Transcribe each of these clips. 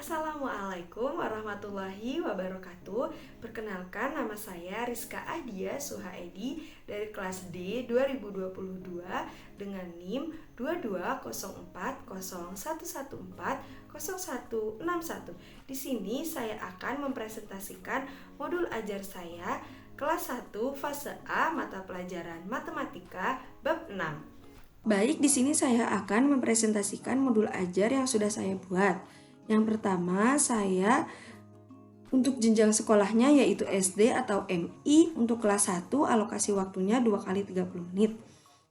Assalamualaikum warahmatullahi wabarakatuh. Perkenalkan, nama saya Rizka Ahdia Suhaedi dari kelas D 2022 dengan NIM 220401140161. Di sini saya akan mempresentasikan modul ajar saya kelas 1 fase A mata pelajaran Matematika bab 6. Baik, di sini saya akan mempresentasikan modul ajar yang sudah saya buat. Yang pertama, saya untuk jenjang sekolahnya yaitu SD atau MI. Untuk kelas 1 alokasi waktunya 2 kali 30 menit.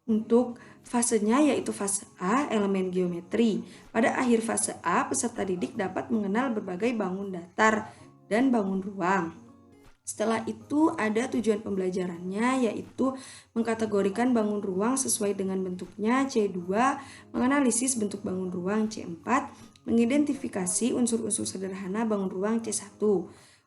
Untuk fasenya yaitu fase A, elemen geometri. Pada akhir fase A, peserta didik dapat mengenal berbagai bangun datar dan bangun ruang. Setelah itu ada tujuan pembelajarannya yaitu mengkategorikan bangun ruang sesuai dengan bentuknya C2, menganalisis bentuk bangun ruang C4, mengidentifikasi unsur-unsur sederhana bangun ruang C1.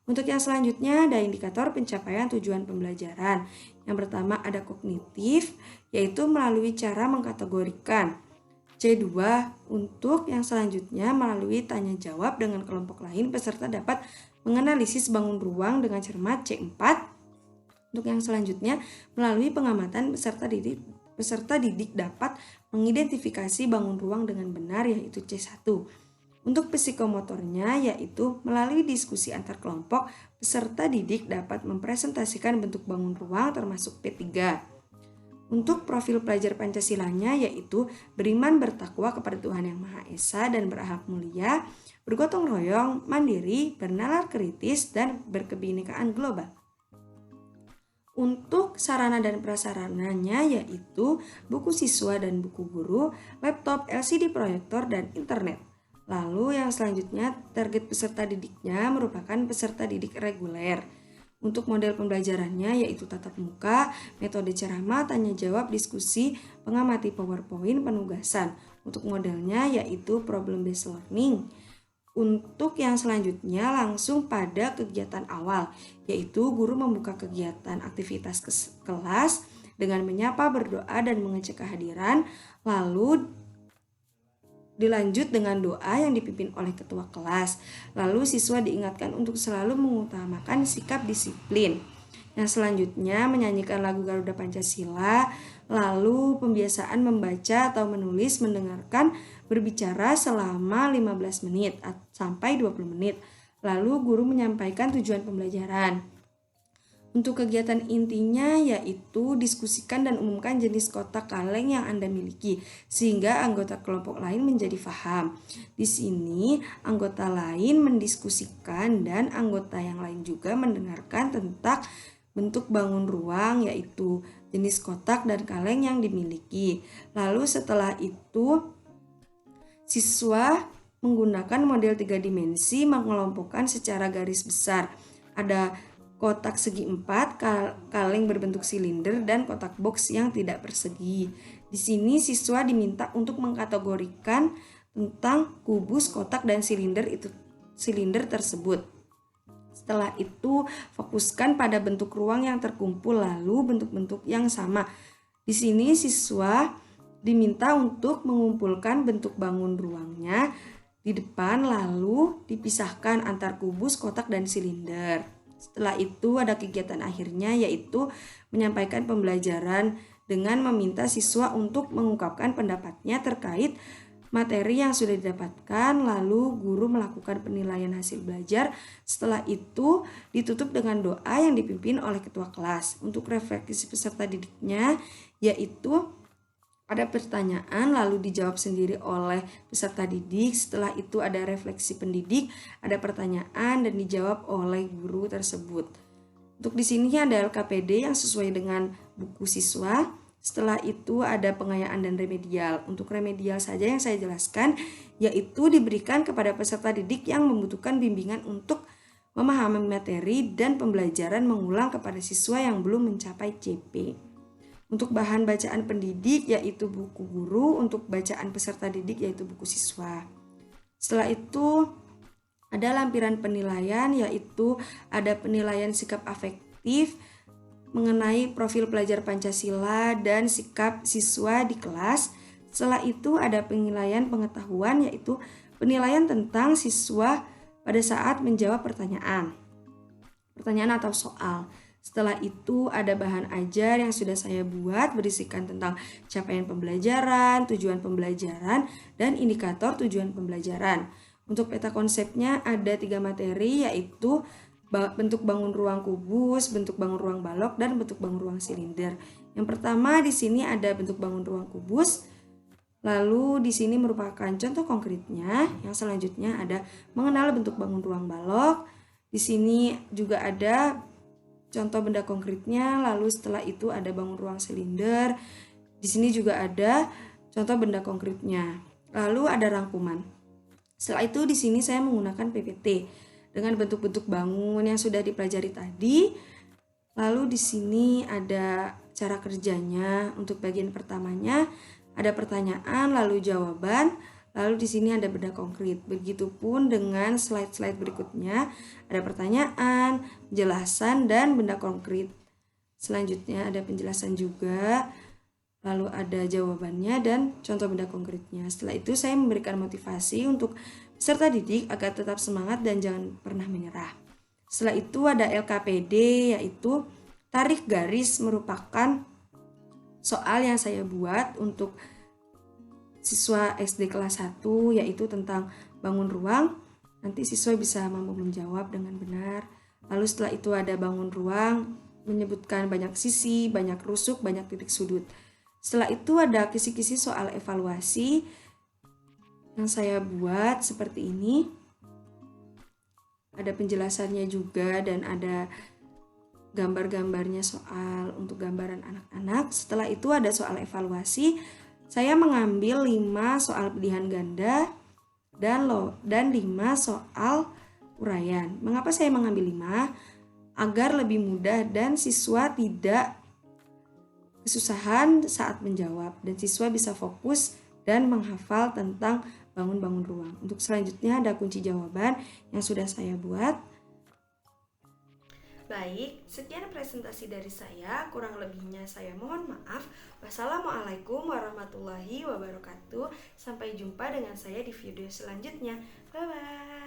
Untuk yang selanjutnya ada indikator pencapaian tujuan pembelajaran. Yang pertama ada kognitif, yaitu melalui cara mengkategorikan. C2 untuk yang selanjutnya melalui tanya jawab dengan kelompok lain, peserta dapat menganalisis bangun ruang dengan cermat. C4 untuk yang selanjutnya melalui pengamatan peserta didik dapat mengidentifikasi bangun ruang dengan benar, yaitu C1. Untuk psikomotornya yaitu melalui diskusi antar kelompok, peserta didik dapat mempresentasikan bentuk bangun ruang termasuk P3. Untuk profil pelajar Pancasilanya yaitu beriman bertakwa kepada Tuhan Yang Maha Esa dan berakhlak mulia, bergotong royong, mandiri, bernalar kritis, dan berkebinekaan global. Untuk sarana dan prasarananya yaitu buku siswa dan buku guru, laptop, LCD proyektor, dan internet. Lalu yang selanjutnya target peserta didiknya merupakan peserta didik reguler. Untuk model pembelajarannya yaitu tatap muka, metode ceramah, tanya jawab, diskusi, pengamati PowerPoint, penugasan. Untuk modelnya yaitu problem based learning. Untuk yang selanjutnya langsung pada kegiatan awal, yaitu guru membuka kegiatan aktivitas kelas dengan menyapa, berdoa, dan mengecek kehadiran, lalu dilanjut dengan doa yang dipimpin oleh ketua kelas. Lalu siswa diingatkan untuk selalu mengutamakan sikap disiplin. Yang selanjutnya menyanyikan lagu Garuda Pancasila, lalu pembiasaan membaca atau menulis, mendengarkan, berbicara selama 15 menit sampai 20 menit. Lalu guru menyampaikan tujuan pembelajaran. Untuk kegiatan intinya yaitu diskusikan dan umumkan jenis kotak kaleng yang Anda miliki sehingga anggota kelompok lain menjadi paham. Di sini anggota lain mendiskusikan dan anggota yang lain juga mendengarkan tentang bentuk bangun ruang yaitu jenis kotak dan kaleng yang dimiliki. Lalu setelah itu siswa menggunakan model 3 dimensi mengelompokkan secara garis besar. Ada kotak segi 4, kaleng berbentuk silinder, dan kotak box yang tidak persegi. Di sini siswa diminta untuk mengkategorikan tentang kubus, kotak, dan silinder tersebut. Setelah itu fokuskan pada bentuk ruang yang terkumpul lalu bentuk-bentuk yang sama. Di sini siswa diminta untuk mengumpulkan bentuk bangun ruangnya di depan lalu dipisahkan antar kubus, kotak, dan silinder. Setelah itu ada kegiatan akhirnya yaitu menyampaikan pembelajaran dengan meminta siswa untuk mengungkapkan pendapatnya terkait materi yang sudah didapatkan, lalu guru melakukan penilaian hasil belajar. Setelah itu ditutup dengan doa yang dipimpin oleh ketua kelas. Untuk refleksi peserta didiknya yaitu ada pertanyaan lalu dijawab sendiri oleh peserta didik. Setelah itu ada refleksi pendidik, ada pertanyaan dan dijawab oleh guru tersebut. Untuk di sini ada LKPD yang sesuai dengan buku siswa. Setelah itu ada pengayaan dan remedial. Untuk remedial saja yang saya jelaskan yaitu diberikan kepada peserta didik yang membutuhkan bimbingan untuk memahami materi dan pembelajaran mengulang kepada siswa yang belum mencapai CP. Untuk bahan bacaan pendidik yaitu buku guru, untuk bacaan peserta didik yaitu buku siswa. Setelah itu ada lampiran penilaian yaitu ada penilaian sikap afektif mengenai profil pelajar Pancasila dan sikap siswa di kelas. Setelah itu ada penilaian pengetahuan yaitu penilaian tentang siswa pada saat menjawab pertanyaan atau soal. Setelah itu ada bahan ajar yang sudah saya buat berisikan tentang capaian pembelajaran, tujuan pembelajaran, dan indikator tujuan pembelajaran. Untuk peta konsepnya ada 3 materi, yaitu bentuk bangun ruang kubus, bentuk bangun ruang balok, dan bentuk bangun ruang silinder. Yang pertama di sini ada bentuk bangun ruang kubus. Lalu di sini merupakan contoh konkretnya. Yang selanjutnya ada mengenal bentuk bangun ruang balok. Di sini juga ada contoh benda konkretnya, lalu setelah itu ada bangun ruang silinder. Di sini juga ada contoh benda konkretnya. Lalu ada rangkuman. Setelah itu di sini saya menggunakan PPT dengan bentuk-bentuk bangun yang sudah dipelajari tadi. Lalu di sini ada cara kerjanya. Untuk bagian pertamanya ada pertanyaan lalu jawaban. Lalu di sini ada benda konkret. Begitupun dengan slide-slide berikutnya, ada pertanyaan, penjelasan, dan benda konkret. Selanjutnya ada penjelasan juga, lalu ada jawabannya dan contoh benda konkretnya. Setelah itu saya memberikan motivasi untuk peserta didik agar tetap semangat dan jangan pernah menyerah. Setelah itu ada LKPD, yaitu tarik garis, merupakan soal yang saya buat untuk siswa SD kelas 1, yaitu tentang bangun ruang. Nanti siswa bisa mampu menjawab dengan benar. Lalu setelah itu ada bangun ruang, menyebutkan banyak sisi, banyak rusuk, banyak titik sudut. Setelah itu ada kisi-kisi soal evaluasi yang saya buat seperti ini. Ada penjelasannya juga dan ada gambar-gambarnya soal untuk gambaran anak-anak. Setelah itu ada soal evaluasi. Saya mengambil 5 soal pilihan ganda dan 5 soal uraian. Mengapa saya mengambil 5? Agar lebih mudah dan siswa tidak kesusahan saat menjawab dan siswa bisa fokus dan menghafal tentang bangun-bangun ruang. Untuk selanjutnya ada kunci jawaban yang sudah saya buat. Baik, sekian presentasi dari saya. Kurang lebihnya saya mohon maaf. Wassalamualaikum warahmatullahi wabarakatuh. Sampai jumpa dengan saya di video selanjutnya. Bye-bye.